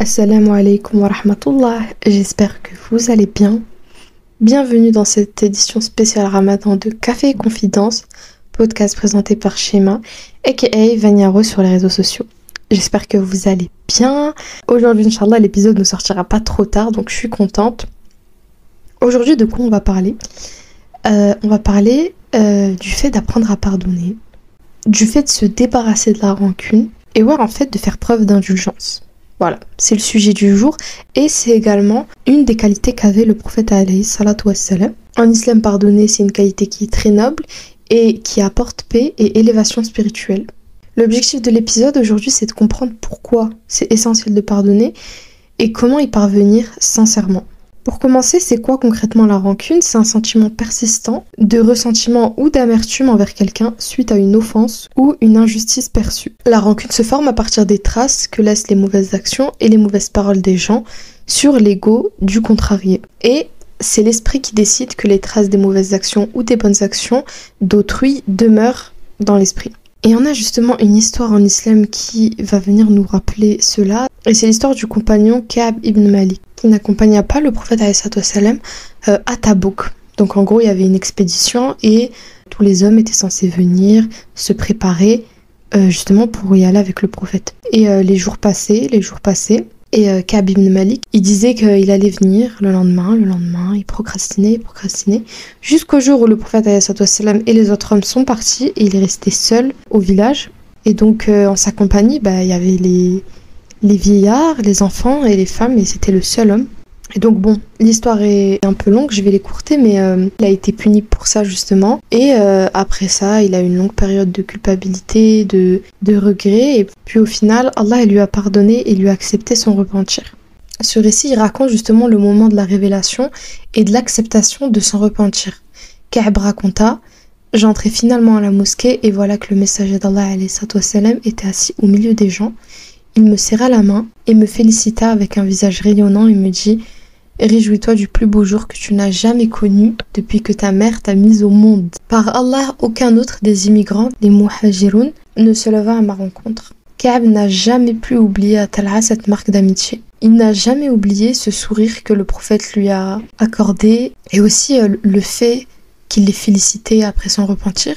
Assalamu alaikum wa rahmatullah, j'espère que vous allez bien. Bienvenue dans cette édition spéciale Ramadan de Café et Confidence, podcast présenté par Shema, aka Vanyaro sur les réseaux sociaux. J'espère que vous allez bien. Aujourd'hui, Inch'Allah, l'épisode ne sortira pas trop tard, donc je suis contente. Aujourd'hui, de quoi on va parler du fait d'apprendre à pardonner, du fait de se débarrasser de la rancune, et en fait de faire preuve d'indulgence. Voilà, c'est le sujet du jour et c'est également une des qualités qu'avait le prophète alayhi salatu wassalam. En islam, pardonner, c'est une qualité qui est très noble et qui apporte paix et élévation spirituelle. L'objectif de l'épisode aujourd'hui, c'est de comprendre pourquoi c'est essentiel de pardonner et comment y parvenir sincèrement. Pour commencer, c'est quoi concrètement la rancune ? C'est un sentiment persistant de ressentiment ou d'amertume envers quelqu'un suite à une offense ou une injustice perçue. La rancune se forme à partir des traces que laissent les mauvaises actions et les mauvaises paroles des gens sur l'ego du contrarié. Et c'est l'esprit qui décide que les traces des mauvaises actions ou des bonnes actions d'autrui demeurent dans l'esprit. Et on a justement une histoire en islam qui va venir nous rappeler cela. Et c'est l'histoire du compagnon Ka'b ibn Malik, qui n'accompagna pas le prophète à Tabouk. Donc en gros, il y avait une expédition et tous les hommes étaient censés venir se préparer justement pour y aller avec le prophète. Et les jours passaient. Et Ka'b ibn Malik, il disait qu'il allait venir le lendemain, il procrastinait, jusqu'au jour où le prophète et les autres hommes sont partis et il est resté seul au village. Et donc en sa compagnie, il y avait les vieillards, les enfants et les femmes, et c'était le seul homme. Et donc bon, l'histoire est un peu longue, je vais l'écourter, mais il a été puni pour ça justement. Et après ça, il a eu une longue période de culpabilité, de regret, et puis au final, Allah lui a pardonné et lui a accepté son repentir. Ce récit, il raconte justement le moment de la révélation et de l'acceptation de son repentir. Ka'b raconta: j'entrais finalement à la mosquée et voilà que le messager d'Allah alayhi salam était assis au milieu des gens. Il me serra la main et me félicita avec un visage rayonnant et me dit: réjouis-toi du plus beau jour que tu n'as jamais connu depuis que ta mère t'a mise au monde. Par Allah, aucun autre des immigrants, les muhajiroun, ne se leva à ma rencontre. Ka'b n'a jamais plus oublié à Talha cette marque d'amitié. Il n'a jamais oublié ce sourire que le prophète lui a accordé et aussi le fait qu'il l'ait félicité après son repentir.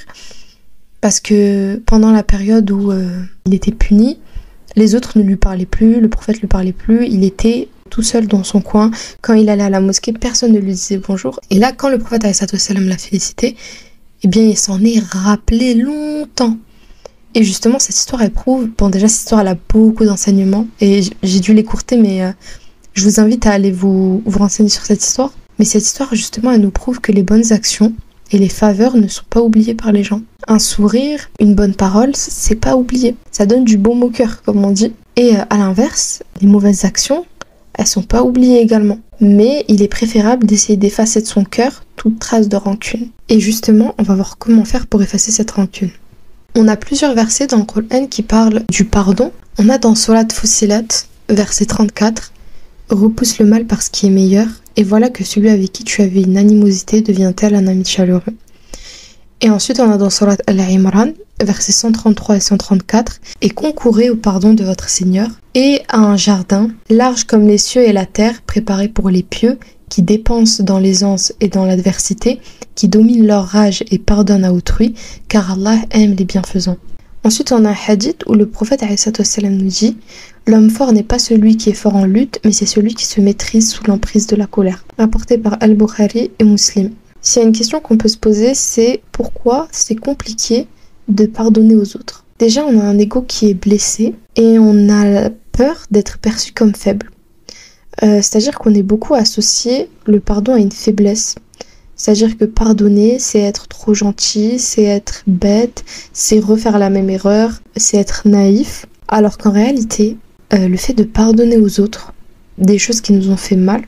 Parce que pendant la période où il était puni, les autres ne lui parlaient plus, le prophète ne lui parlait plus, il était tout seul dans son coin. Quand il allait à la mosquée, personne ne lui disait bonjour. Et là, quand le prophète l'a félicité, eh bien, il s'en est rappelé longtemps. Et justement, cette histoire, elle prouve... Bon, déjà, cette histoire, elle a beaucoup d'enseignements. Et j'ai dû l'écourter, mais je vous invite à aller vous renseigner sur cette histoire. Mais cette histoire, justement, elle nous prouve que les bonnes actions et les faveurs ne sont pas oubliées par les gens. Un sourire, une bonne parole, c'est pas oublié. Ça donne du baume au cœur, comme on dit. Et à l'inverse, les mauvaises actions, elles sont pas oubliées également. Mais il est préférable d'essayer d'effacer de son cœur toute trace de rancune. Et justement, on va voir comment faire pour effacer cette rancune. On a plusieurs versets dans le Coran qui parlent du pardon. On a dans Surat Fussilat, verset 34, « Repousse le mal par ce qui est meilleur, et voilà que celui avec qui tu avais une animosité devient-elle un ami chaleureux. » Et ensuite, on a dans Surat Al-Imran, versets 133 et 134, « Et concourez au pardon de votre Seigneur, et à un jardin, large comme les cieux et la terre, préparé pour les pieux, qui dépensent dans l'aisance et dans l'adversité, qui dominent leur rage et pardonnent à autrui, car Allah aime les bienfaisants. » Ensuite, on a un hadith où le prophète nous dit: l'homme fort n'est pas celui qui est fort en lutte, mais c'est celui qui se maîtrise sous l'emprise de la colère. Rapporté par Al-Bukhari et Muslim. S'il y a une question qu'on peut se poser, c'est pourquoi c'est compliqué de pardonner aux autres. Déjà, on a un ego qui est blessé et on a peur d'être perçu comme faible. C'est-à-dire qu'on est beaucoup associé le pardon à une faiblesse. C'est-à-dire que pardonner, c'est être trop gentil, c'est être bête, c'est refaire la même erreur, c'est être naïf. Alors qu'en réalité, le fait de pardonner aux autres des choses qui nous ont fait mal,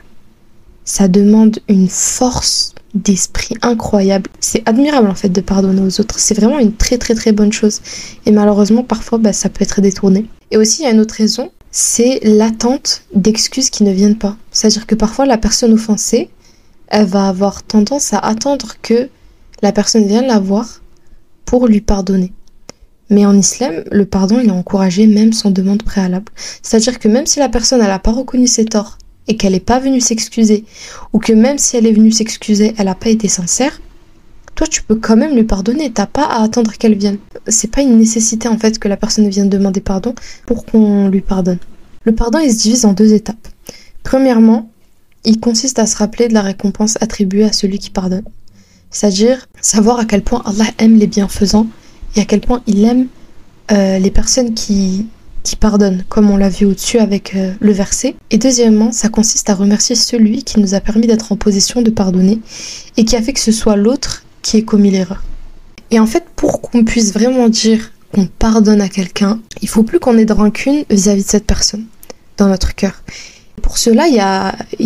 ça demande une force d'esprit incroyable. C'est admirable en fait de pardonner aux autres. C'est vraiment une très très très bonne chose. Et malheureusement, parfois, ça peut être détourné. Et aussi, il y a une autre raison, c'est l'attente d'excuses qui ne viennent pas. C'est-à-dire que parfois, la personne offensée, elle va avoir tendance à attendre que la personne vienne la voir pour lui pardonner. Mais en islam, le pardon, il est encouragé même sans demande préalable. C'est-à-dire que même si la personne, elle n'a pas reconnu ses torts et qu'elle n'est pas venue s'excuser, ou que même si elle est venue s'excuser, elle n'a pas été sincère, toi, tu peux quand même lui pardonner. T'as pas à attendre qu'elle vienne. C'est pas une nécessité, en fait, que la personne vienne demander pardon pour qu'on lui pardonne. Le pardon, il se divise en 2 étapes. Premièrement, il consiste à se rappeler de la récompense attribuée à celui qui pardonne. C'est-à-dire savoir à quel point Allah aime les bienfaisants et à quel point il aime les personnes qui pardonnent, comme on l'a vu au-dessus avec le verset. Et deuxièmement, ça consiste à remercier celui qui nous a permis d'être en position de pardonner et qui a fait que ce soit l'autre qui ait commis l'erreur. Et en fait, pour qu'on puisse vraiment dire qu'on pardonne à quelqu'un, il faut plus qu'on ait de rancune vis-à-vis de cette personne dans notre cœur. Pour cela, il y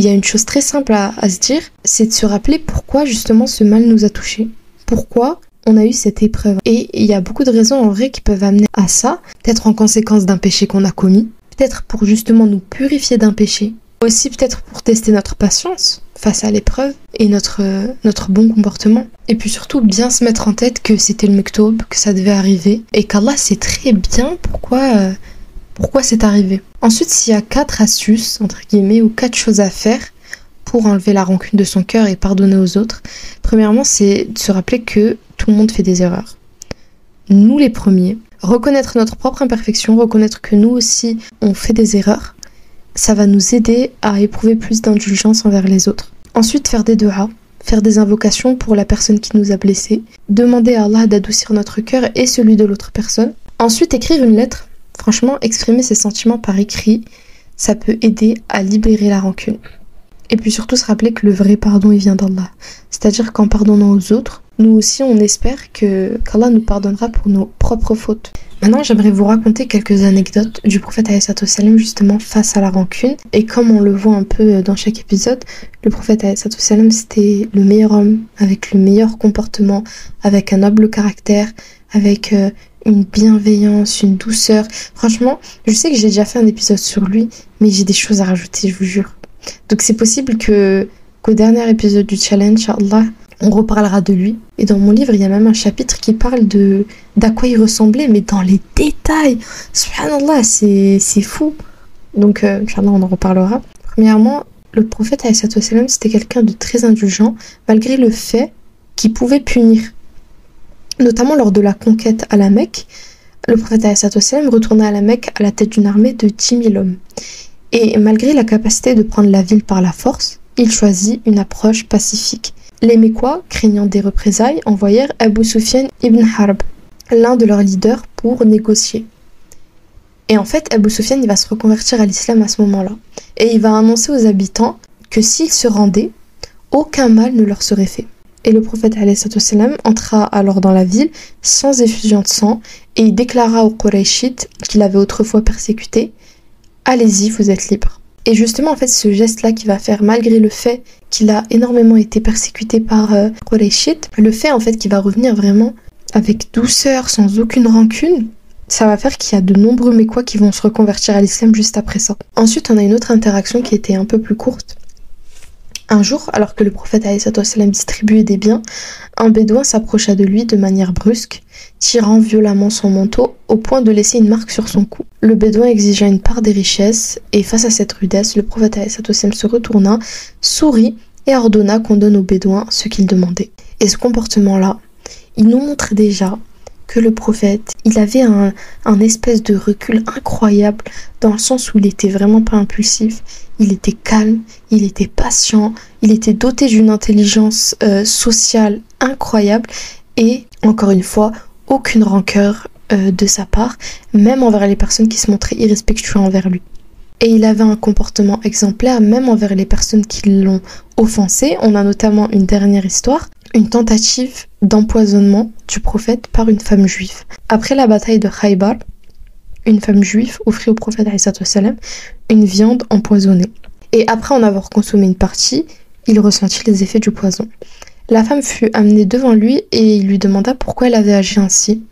a une chose très simple à se dire, c'est de se rappeler pourquoi justement ce mal nous a touchés. Pourquoi on a eu cette épreuve. Et il y a beaucoup de raisons en vrai qui peuvent amener à ça. Peut-être en conséquence d'un péché qu'on a commis. Peut-être pour justement nous purifier d'un péché. Aussi peut-être pour tester notre patience face à l'épreuve et notre bon comportement. Et puis surtout bien se mettre en tête que c'était le mektoub, que ça devait arriver. Et qu'Allah sait très bien pourquoi c'est arrivé. Ensuite, s'il y a 4 astuces, entre guillemets, ou 4 choses à faire pour enlever la rancune de son cœur et pardonner aux autres. Premièrement, c'est de se rappeler que tout le monde fait des erreurs. Nous les premiers. Reconnaître notre propre imperfection, reconnaître que nous aussi, on fait des erreurs, ça va nous aider à éprouver plus d'indulgence envers les autres. Ensuite, faire des du'as, faire des invocations pour la personne qui nous a blessés, demander à Allah d'adoucir notre cœur et celui de l'autre personne. Ensuite, écrire une lettre. Franchement, exprimer ses sentiments par écrit, ça peut aider à libérer la rancune. Et puis surtout se rappeler que le vrai pardon, il vient d'Allah. C'est-à-dire qu'en pardonnant aux autres, nous aussi on espère qu'Allah nous pardonnera pour nos propres fautes. Maintenant, j'aimerais vous raconter quelques anecdotes du prophète alayhi salatu wassalam justement face à la rancune. Et comme on le voit un peu dans chaque épisode, le prophète alayhi salatu wassalam, c'était le meilleur homme, avec le meilleur comportement, avec un noble caractère, avec une bienveillance, une douceur. Franchement, je sais que j'ai déjà fait un épisode sur lui, mais j'ai des choses à rajouter, je vous jure. Donc c'est possible qu'au dernier épisode du challenge, Inch'Allah, on reparlera de lui. Et dans mon livre, il y a même un chapitre qui parle d'à quoi il ressemblait, mais dans les détails. Subhanallah, c'est fou. Donc, Inch'Allah, on en reparlera. Premièrement, le prophète, alayhi salatu wassalam, c'était quelqu'un de très indulgent, malgré le fait qu'il pouvait punir. Notamment lors de la conquête à la Mecque, le prophète alayhi salatu wassalam retourna à la Mecque à la tête d'une armée de 10 000 hommes. Et malgré la capacité de prendre la ville par la force, il choisit une approche pacifique. Les Mécois, craignant des représailles, envoyèrent Abu Sufyan ibn Harb, l'un de leurs leaders, pour négocier. Et en fait, Abu Sufyan, il va se reconvertir à l'islam à ce moment-là. Et il va annoncer aux habitants que s'ils se rendaient, aucun mal ne leur serait fait. Et le prophète alayhi salatu wassalam entra alors dans la ville sans effusion de sang et il déclara aux Qurayshites qu'il avait autrefois persécuté: allez-y, vous êtes libres. Et justement, en fait, ce geste-là qui va faire, malgré le fait qu'il a énormément été persécuté par Qurayshites, le fait en fait qu'il va revenir vraiment avec douceur, sans aucune rancune, ça va faire qu'il y a de nombreux Mécois qui vont se reconvertir à l'islam juste après ça. Ensuite, on a une autre interaction qui était un peu plus courte. Un jour, alors que le prophète alayhi salatu wassalam distribuait des biens, un bédouin s'approcha de lui de manière brusque, tirant violemment son manteau au point de laisser une marque sur son cou. Le bédouin exigea une part des richesses et face à cette rudesse, le prophète alayhi salatu wassalam se retourna, sourit et ordonna qu'on donne au bédouin ce qu'il demandait. Et ce comportement-là, il nous montre déjà que le prophète, il avait un espèce de recul incroyable dans le sens où il était vraiment pas impulsif, il était calme, il était patient, il était doté d'une intelligence sociale incroyable et, encore une fois, aucune rancœur de sa part, même envers les personnes qui se montraient irrespectueuses envers lui. Et il avait un comportement exemplaire même envers les personnes qui l'ont offensé. On a notamment une dernière histoire, une tentative d'empoisonnement du prophète par une femme juive. Après la bataille de Khaybar, une femme juive offrit au prophète alayhi salatu wassalam une viande empoisonnée. Et après en avoir consommé une partie, il ressentit les effets du poison. La femme fut amenée devant lui et il lui demanda pourquoi elle avait agi ainsi.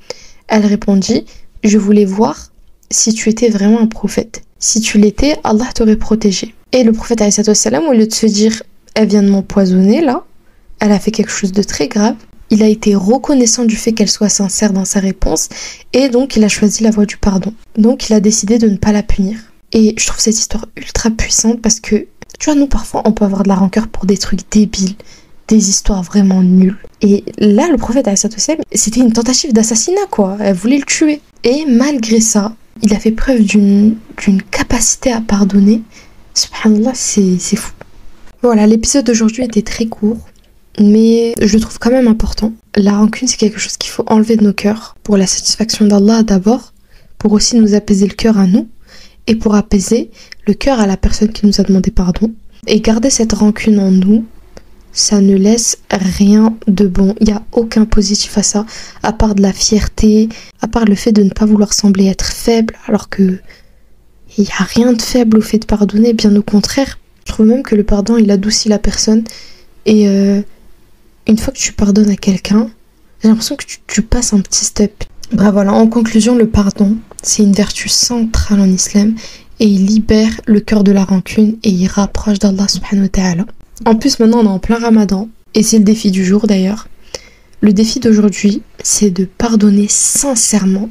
Elle répondit: je voulais voir si tu étais vraiment un prophète. Si tu l'étais, Allah t'aurait protégé. Et le prophète alayhi salatu wassalam, au lieu de se dire elle vient de m'empoisonner là, elle a fait quelque chose de très grave, il a été reconnaissant du fait qu'elle soit sincère dans sa réponse et donc il a choisi la voie du pardon. Donc il a décidé de ne pas la punir. Et je trouve cette histoire ultra puissante parce que, tu vois, nous parfois on peut avoir de la rancœur pour des trucs débiles, des histoires vraiment nulles. Et là, le prophète, c'était une tentative d'assassinat, quoi. Elle voulait le tuer. Et malgré ça, il a fait preuve d'une capacité à pardonner. Subhanallah, c'est fou. Voilà, l'épisode d'aujourd'hui était très court, mais je le trouve quand même important. La rancune, c'est quelque chose qu'il faut enlever de nos cœurs, pour la satisfaction d'Allah d'abord, pour aussi nous apaiser le cœur à nous, et pour apaiser le cœur à la personne qui nous a demandé pardon. Et garder cette rancune en nous, ça ne laisse rien de bon. Il n'y a aucun positif à ça, à part de la fierté, à part le fait de ne pas vouloir sembler être faible, alors que il n'y a rien de faible au fait de pardonner, bien au contraire. Je trouve même que le pardon, il adoucit la personne. Et une fois que tu pardonnes à quelqu'un, j'ai l'impression que tu passes un petit step. Bref, voilà, en conclusion, le pardon, c'est une vertu centrale en islam et il libère le cœur de la rancune et il rapproche d'Allah subhanahu wa ta'ala. En plus, maintenant, on est en plein ramadan et c'est le défi du jour d'ailleurs. Le défi d'aujourd'hui, c'est de pardonner sincèrement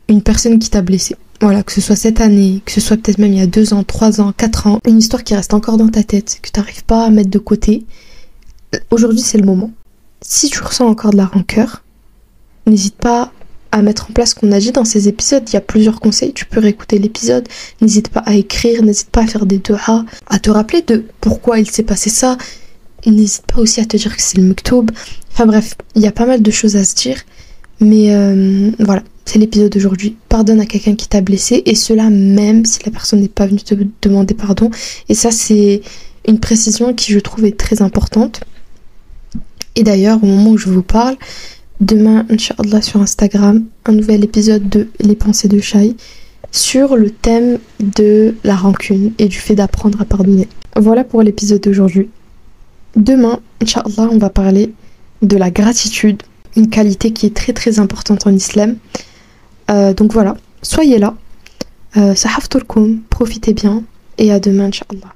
une personne qui t'a blessé. Voilà, que ce soit cette année, que ce soit peut-être même il y a 2 ans, 3 ans, 4 ans, une histoire qui reste encore dans ta tête, que tu n'arrives pas à mettre de côté. Aujourd'hui, c'est le moment. Si tu ressens encore de la rancœur, n'hésite pas à mettre en place ce qu'on a dit dans ces épisodes. Il y a plusieurs conseils, tu peux réécouter l'épisode. N'hésite pas à écrire, n'hésite pas à faire des du'a, à te rappeler de pourquoi il s'est passé ça. N'hésite pas aussi à te dire que c'est le mektoub. Enfin bref, il y a pas mal de choses à se dire. Mais voilà, c'est l'épisode d'aujourd'hui. Pardonne à quelqu'un qui t'a blessé, et cela même si la personne n'est pas venue te demander pardon. Et ça, c'est une précision qui, je trouve, est très importante. Et d'ailleurs, au moment où je vous parle, demain, Inch'Allah, sur Instagram, un nouvel épisode de Les Pensées de Shai sur le thème de la rancune et du fait d'apprendre à pardonner. Voilà pour l'épisode d'aujourd'hui. Demain, Inch'Allah, on va parler de la gratitude, une qualité qui est très très importante en islam. Donc voilà, soyez là. Sahaftoulkoum, profitez bien et à demain, Inch'Allah.